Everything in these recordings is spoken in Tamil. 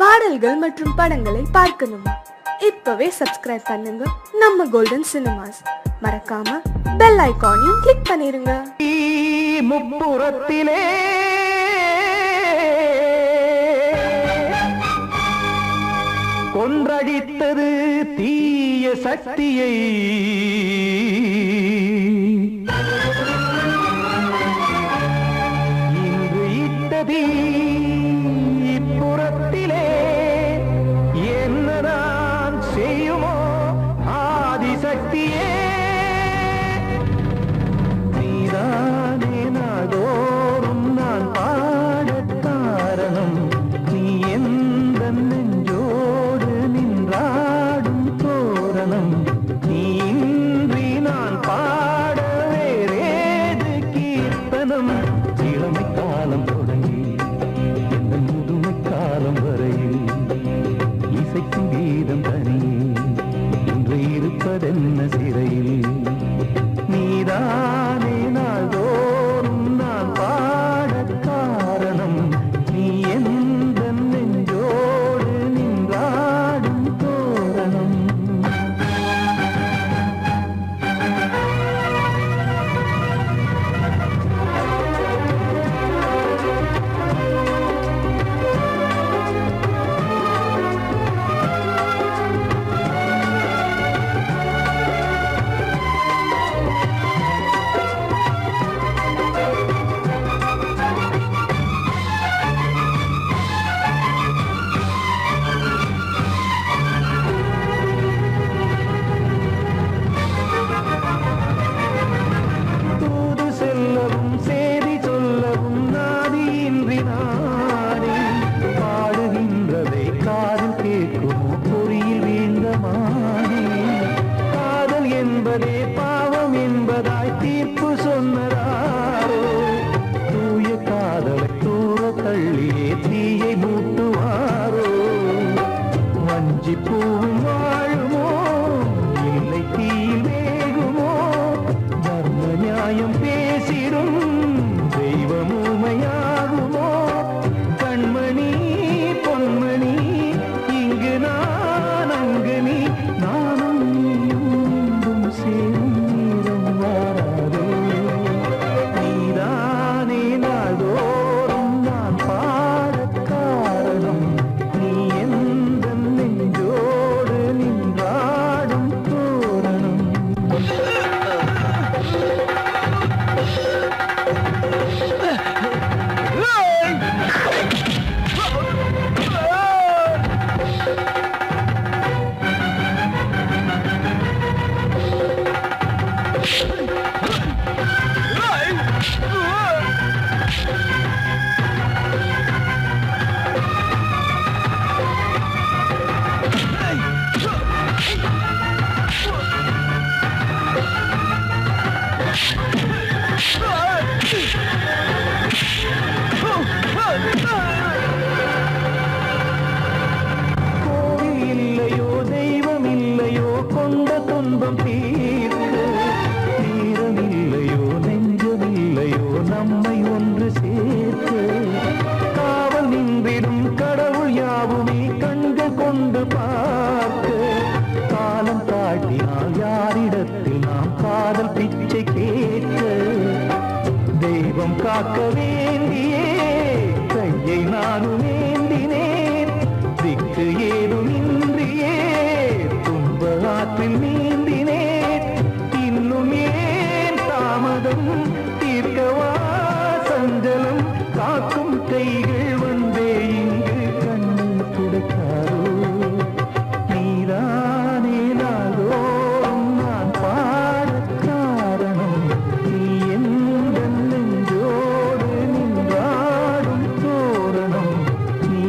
பாடல்கள் மற்றும் படங்களை பார்க்கணுமா? இப்பவே சப்ஸ்கிரைப் பண்ணுங்க நம்ம கோல்டன் சினிமாஸ். மறக்காம பெல் ஐகானையும் கிளிக் பண்ணிருங்க. முப்புறத்திலே கொன்றடித்தது தீய சக்தியை, இன்று இட்டதி இப்புறத்திலே என்னதான் செய்யுமோ ஆதிசக்தியே. நீதானே நாடோறும் நான் பாட காரணம், நீ எந்த நெஞ்சோடு நின்றாடும் தோரணம். நீ இன்றி நான் பாட வேறேது கீர்த்தனம். இளமை காலம் தொடங்கி எந்த முதுமை காலம் வரையில் இசைக்கும் கீதம் தனியே இன்று இருப்பதென்ன சிறையில். நீதானே நாள்தோறும் நான் பாட காரணம், நீ எந்த நெஞ்சோடு நின்றாடும் தோரணம். தூது செல்லவும் சேதி சொல்லவும் நாதியின்றி நானே பாடுகின்றதை காதில் கேட்குமோ பொறியில் வீழ்ந்த மானே. காதல் என்பதே பாவம் என்பதாய் தீர்ப்பு சொன்னதாரோ, தூய காதலை தூர தள்ளியே தீயை மூட்டுவாரோ. வஞ்சி பூவும் வாழுமோ இல்லை தீயில் வேகுமோ, தர்ம நியாயம் பேசிடும் தெய்வம் ஊமையாகுமோ. கண்மணி பொன்மணி இங்கு நான் அங்கு நீ, நானும் நீயும் மீண்டும் சேரும் நேரம் வாராதோ. நீதானே நாள்தோறும் நான் பாட காரணம், நீ எந்த நெஞ்சோடு நின்றாடும் தோரணம். கோவில் இல்லையோ தெய்வம் இல்லையோ கொண்ட துன்பம் தீர்க்க, தீரம் இல்லையோ நெஞ்சம் இல்லையோ நம்மை ஒன்று சேர்க்க. காவல் நின்றிடும் கடவுள் யாவுமே கண்கள் கொண்டு பார்க்க, காலம் காட்டினால் யாரிடத்தில் நாம் காதல் பிச்சை கேட்க. தெய்வம் காக்க வேண்டியே கையை நானும் ஏந்தினேன், திக்கு ஏதும் இன்றியே துன்ப ஆற்றில் நீந்தினேன். இன்னும் ஏன் தாமதம் தீர்க்கவா சஞ்சலம், காக்கும் கைகள் வந்தே இங்கு கண்ணீர் துடைக்காரோ. நீதானே நாள்தோறும் நான் பாட காரணம், நீ எந்த நெஞ்சோடு நின்றாடும் தோரணம். நீ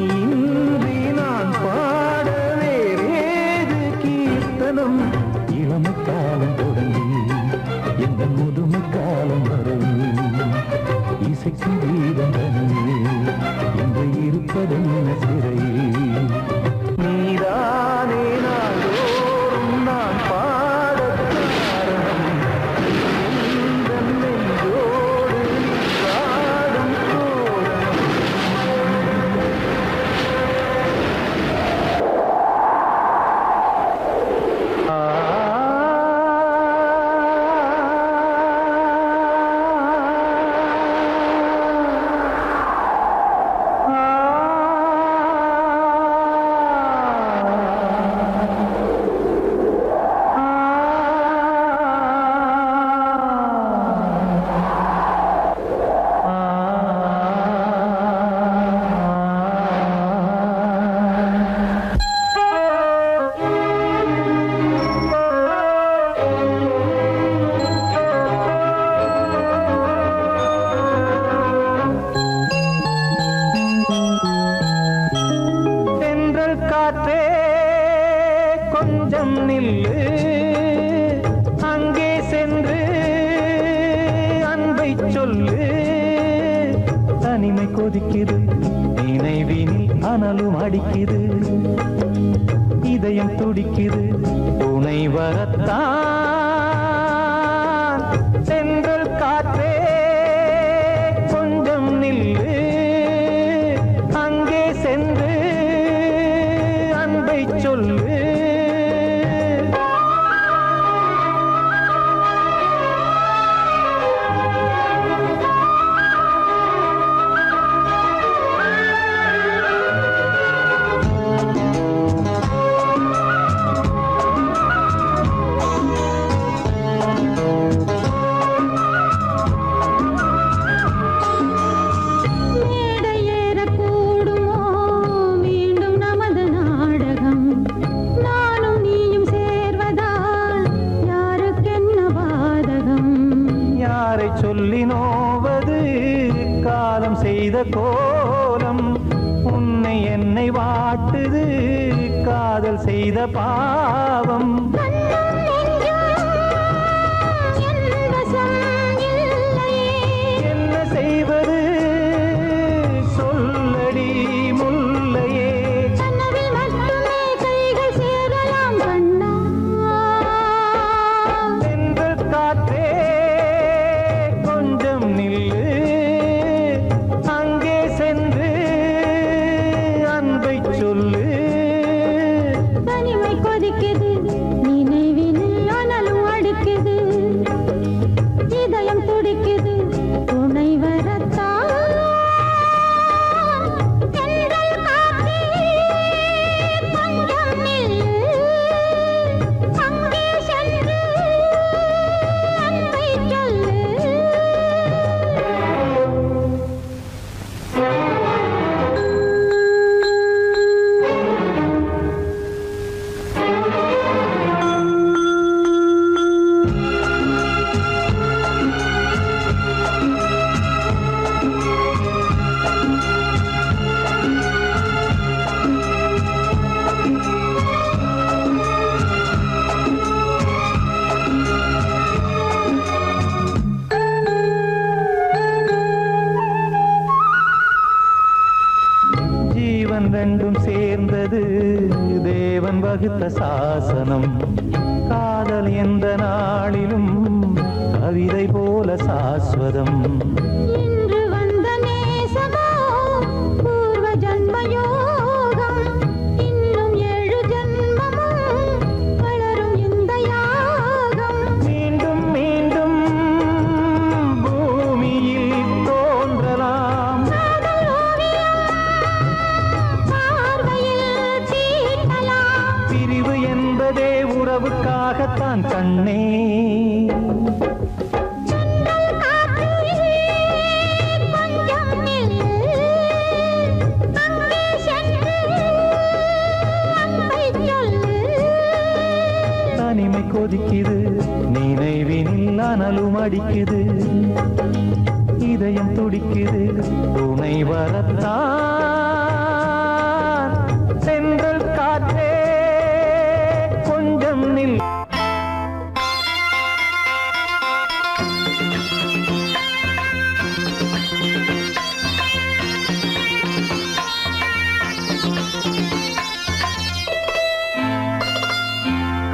நில்லு அங்கே சென்று அன்பை சொல்லு. தனிமை கொதிக்குது நினைவினில் அனலும் அடிக்குது, இதயம் துடிக்குது துணை வரத்தான். சென்றல் காற்றே கொஞ்சம் நில்லு அங்கே சென்று அன்பை சொல்லு. சொல்லினோவது காலம் செய்த கோலம், உன்னை என்னை வாட்டுது காதல் செய்த பாவம். என்ன செய்வது சொல்லடி முல்லையே. சென்ற காற்றே கொஞ்சம் நில்லு அங்கே சென்று அன்பை சொல்லு. தனிமை கொதிக்குது நினைவினில் அனலும் அடிக்குது, இதயம் துடிக்குது துணை வரத்தான். தென்றல் காற்றே கொஞ்சம் நில்லு அங்கே சென்று அன்பை சொல்லு. ஜீவன் ரெண்டும் சேர்ந்தது தேவன் வகுத்த சாசனம். காதல் எந்த நாளிலும் கவிதை போல சாஸ்வதம். இன்று வந்த நேசமோ பூர்வ ஜன்ம யோகம், இன்னும் 7 ஜன்மமும் வளரும் இந்த யாகம். மீண்டும் மீண்டும் பூமியில் தோன்றலாம், காதல் ஓவியம் பார்வையில் தீட்டலாம். பிரிவு என்பதே உறவுக்காகத்தான் கண்ணே. தென்றல் காற்றே கொஞ்சம் நில்லு அங்கே சென்று அன்பை சொல்லு. தனிமை கொதிக்குது நினைவினில் அனலும் அடிக்குது, இதயம் துடிக்குது துணை வரத்தான். சென்றல் காற்றே கொஞ்சம் நில்.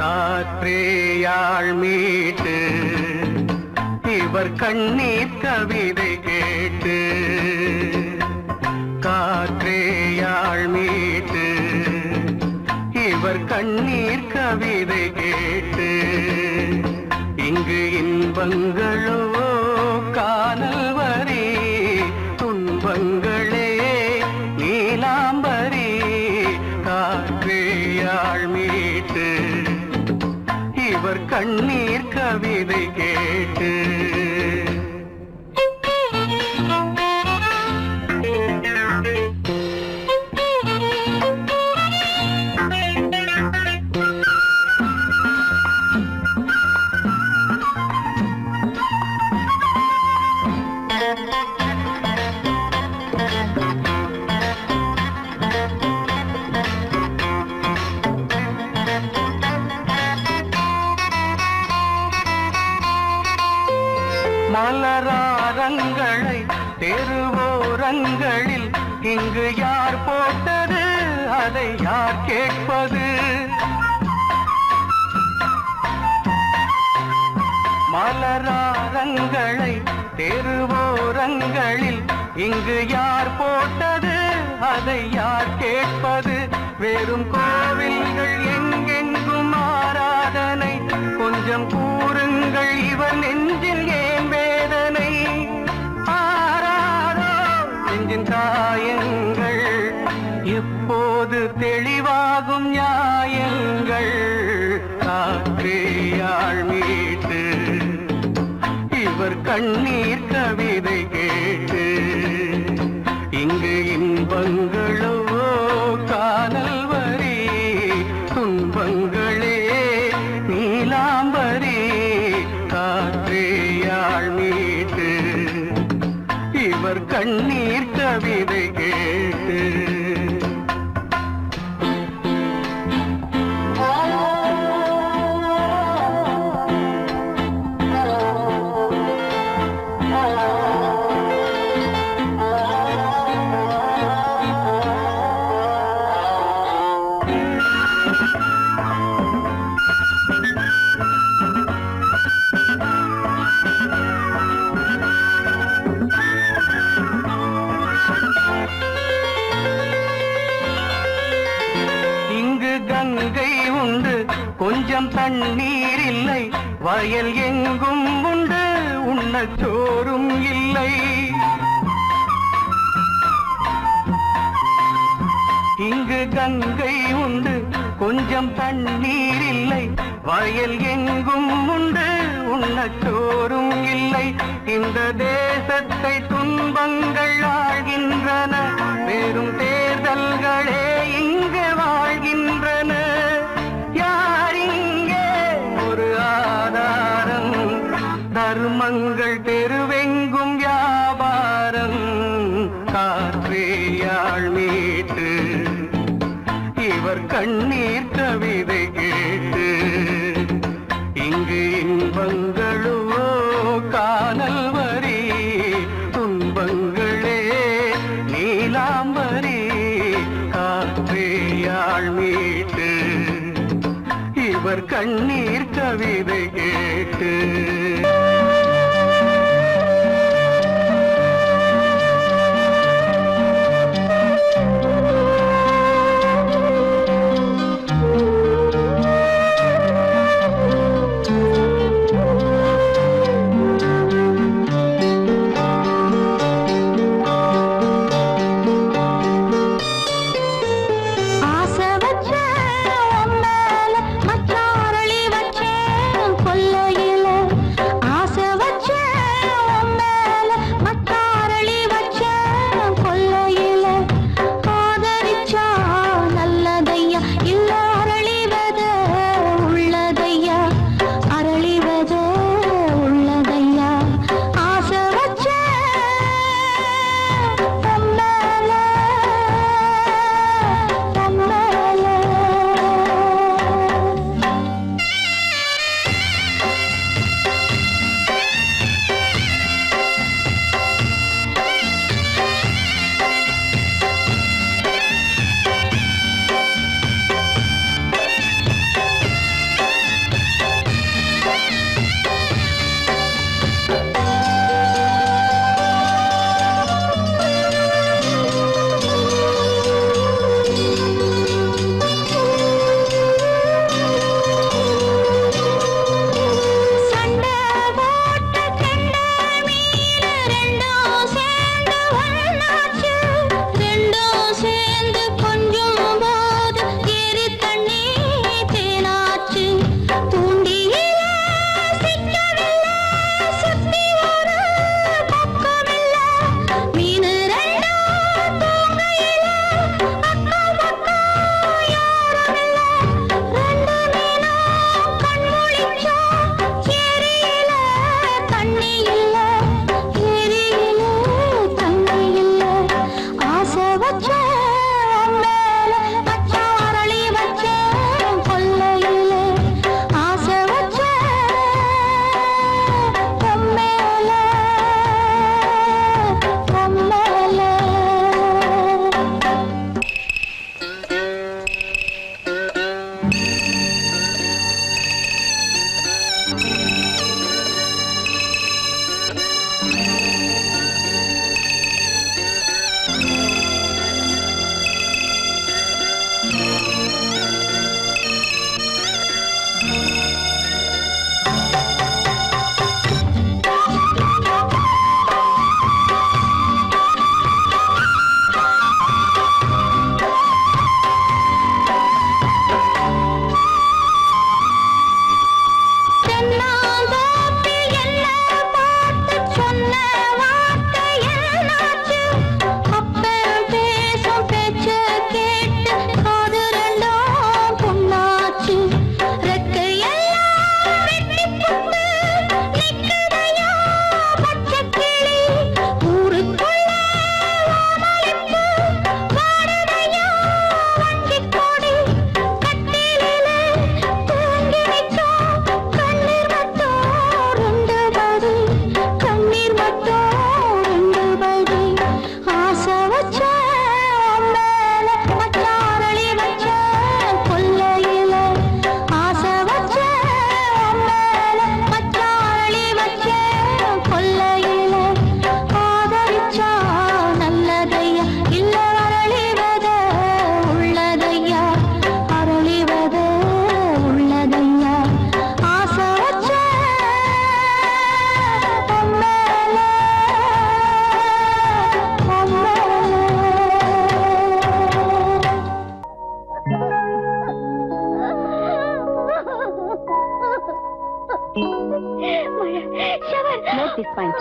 காற்றேயாழ் மீட்டு இவர் கண்ணீர் கவிதை கேட்டு, காற்றேயாழ் மீட்டு இவர் கண்ணீர் கவிதை கேட்டு, இங்கு இன்பங்களோ காணல் வரி, துன்பங்களே நீலாம்பரி. காற்றேயாழ் மீட்டு இவர் கண்ணீர் கவிதை கேட்டு. மலராரங்களை தெருவோரங்களில் இங்கு யார் போட்டது அதை யார் கேட்பது மலராரங்களை தெருவோரங்களில் இங்கு யார் போட்டது அதை யார் கேட்பது வெறும் கோவில்கள் எங்கெங்கும் ஆராதனை கொஞ்சம் கூறுங்கள் இவர் நெஞ்சில் ஏன் வேதனை ஆராதோ நெஞ்சின் காயங்கள் எப்போது தெளிவாகும் நியாயங்கள் காற்றேயாழ் மீட்டு இவர் கண்ணீர் கவிதை கேட்டு இங்கு இன்பங்களோ காணல் வரி துன்பங்களே நீலாம்பரி காற்றேயாழ் மீட்டு இவர் கண்ணீர் கவிதை கேட்டு கங்கை உண்டு கொஞ்சம் தண்ணீர் இல்லை வயல் எங்கும் உண்டு உண்ணச் சோறும் இல்லை இங்கு கங்கை உண்டு கொஞ்சம் தண்ணீர் இல்லை வயல் எங்கும் உண்டு உண்ணச் சோறும் இல்லை இந்த தேசத்தை துன்பங்கள் ஆழ்கின்றன வெறும் தேர்தல்களே இங்கு வாழ்கின்றன யார் இங்கே ஒரு ஆதாரம் தர்மங்கள் தெருவெங்கும் வியாபாரம் காற்றேயாழ் மீட்டு இவர் கண்ணீர் கவிதை கேட்டு இங்கு இன்பங்களோ காணல் வரி துன்பங்களே நீலாம்பரி காற்றேயாழ் மீட்டு இவர் கண்ணீர் கவிதை கேட்டு ஆசை Note this point.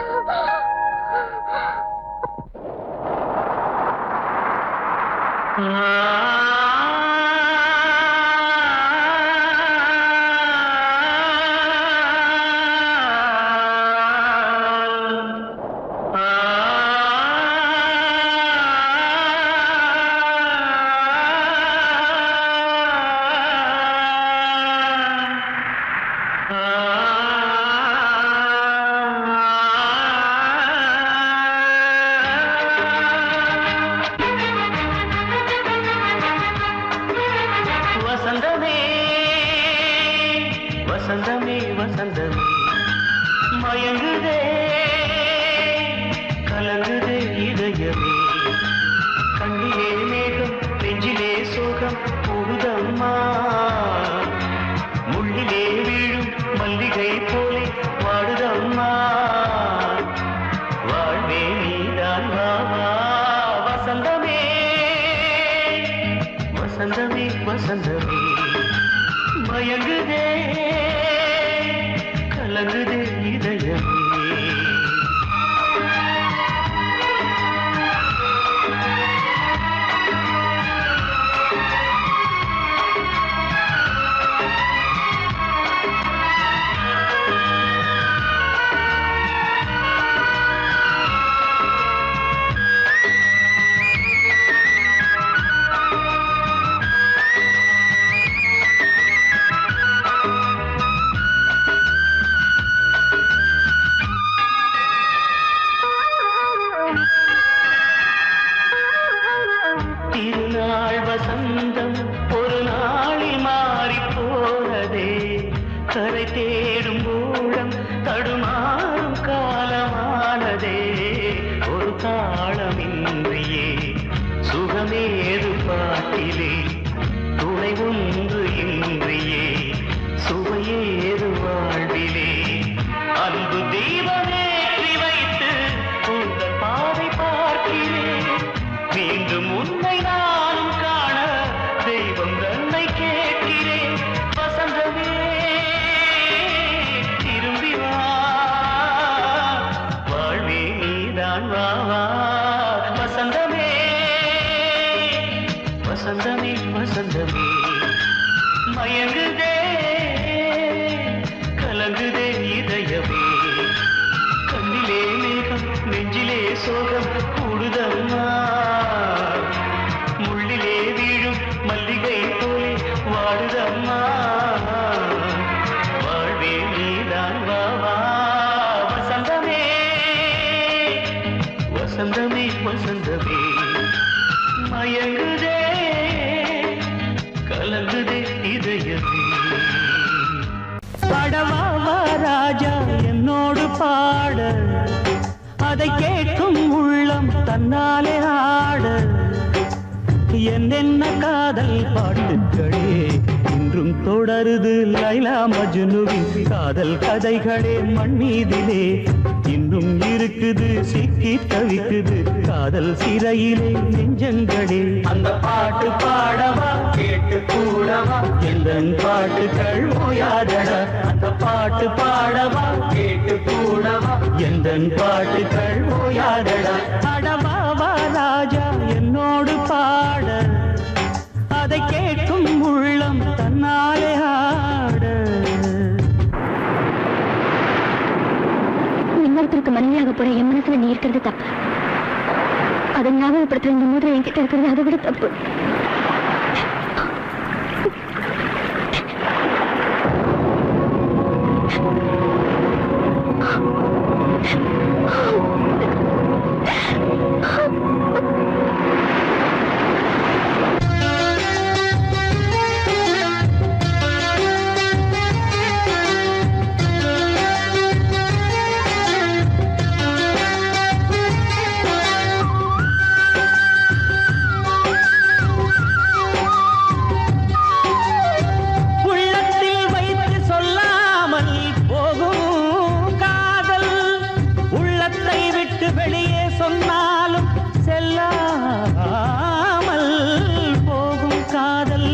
வசந்தமே வசந்தமே மயங்குதே கலங்குதே இதயமே கண்ணிலே மேகம் நெஞ்சிலே சோகம் கூடுதம்மா முள்ளிலே வீழும் மல்லிகை போலே வாடுதம்மா வாழ்வே நீதான் வாவா வசந்தமே வசந்தமே வசந்தமே மயங்குதே கலங்குதே இதயமே திருநாள் வசந்தம் ஒரு நாளில் மாறி போனதே கரை தேடும் ஊழம் தடுமாறும் காலமானதே ஒரு தாளமின்றியே சுகமேது பாட்டிலே துணை ஒன்று இன்றியே சுவையேது வாழ்விலே அன்பு தீபமேற்றி வைத்து உங்கள் பாதை பார்க்கிறேன் மீண்டும் உன்னை நானும் காண தெய்வம் தன்னை கேட்கிறேன் வசந்தமே திரும்பி வா வாழ்வே நீதான் வா வா வசந்தமே வசந்தமே வசந்தமே மயங்குதே கலங்குதே இதயமே கண்ணிலே மேகம் நெஞ்சிலே சோகம் கூடுதம்மா முள்ளிலே வீழும் மல்லிகை போலே வாடுதம்மா வாழ்வே நீதான் வா வா வசந்தமே வசந்தமே வசந்தமே மயங்குதே கலங்குதே இதயமே படவா ராஜா என்னோடு பாட அதை கேட்கும் உள்ளம் தன்னாலே ஆட என்னென்ன காதல் பாட்டுக்களே இன்றும் தொடருது லைலா மஜ்னுவின் காதல் கதைகளே மண்ணீதிலே இன்னும் இருக்குது சிக்கி தவிக்குது காதல் சிறையிலே நெஞ்சங்களே அந்த பாட்டு பாடவா கேட்டு கூடவா எந்தன் பாட்டுகள் ஓயாதடா அந்த பாட்டு பாடவா கேட்டு கூடவா எந்தன் பாட்டுகள் ஓயாதடா அடவாவா ராஜா என்னோடு பாட அதை கேட்கும் உள்ளம் தன்னாலே ஆட இன்னொருத்தருக்கு மனைவியாக போற என் மனசுல நீ இருக்கிறது தப்பு அதை ஞாபகப்படுத்துற இந்த மூதிரை என்கிட்ட இருக்கிறது அதை விட தப்பு வெளியே சொன்னாலும் செல்லாமல் போகும் காதல்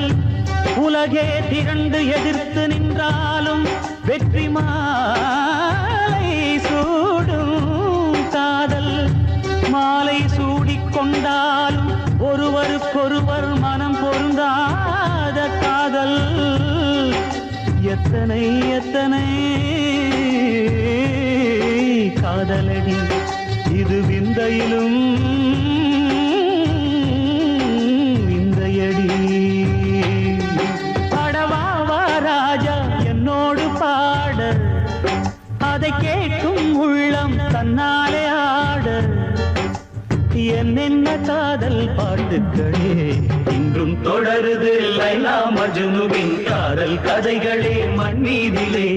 உலகே திரண்டு எதிர்த்து நின்றாலும் வெற்றி மாலை சூடும் காதல் மாலை சூடிக்கொண்டாலும் ஒருவருக்கொருவர் மனம் பொருந்தாத காதல் எத்தனை எத்தனை காதலடி இது விந்தையிலும் விந்தையடி பாடவாவா ராஜா என்னோடு பாட அதை கேட்கும் உள்ளம் தன்னாலே ஆட என்னென்ன காதல் பாட்டுக்களே இன்றும் தொடருது லைலா மஜ்னுவின் காதல் கதைகளே மண்ணீதிலே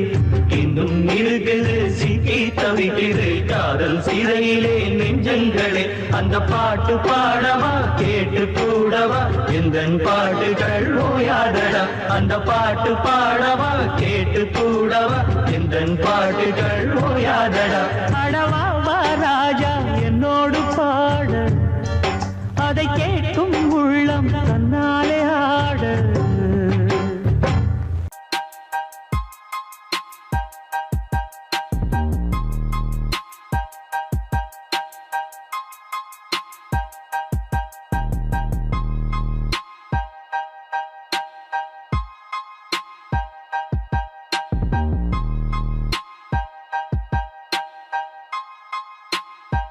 இன்னும் இருக்குது சிக்கி தவிக்குது காதல் சிறையிலே நெஞ்சங்களே அந்த பாட்டு பாடவா கேட்டு கூடவா எந்தன் பாட்டுகள் ஓயாதடா அந்த பாட்டு பாடவா கேட்டு கூடவா எந்தன் பாட்டுகள் ஓயாதடா அடவாவா ராஜா என்னோடு பாட அதை கேட்கும் உள்ளம் தன்னால்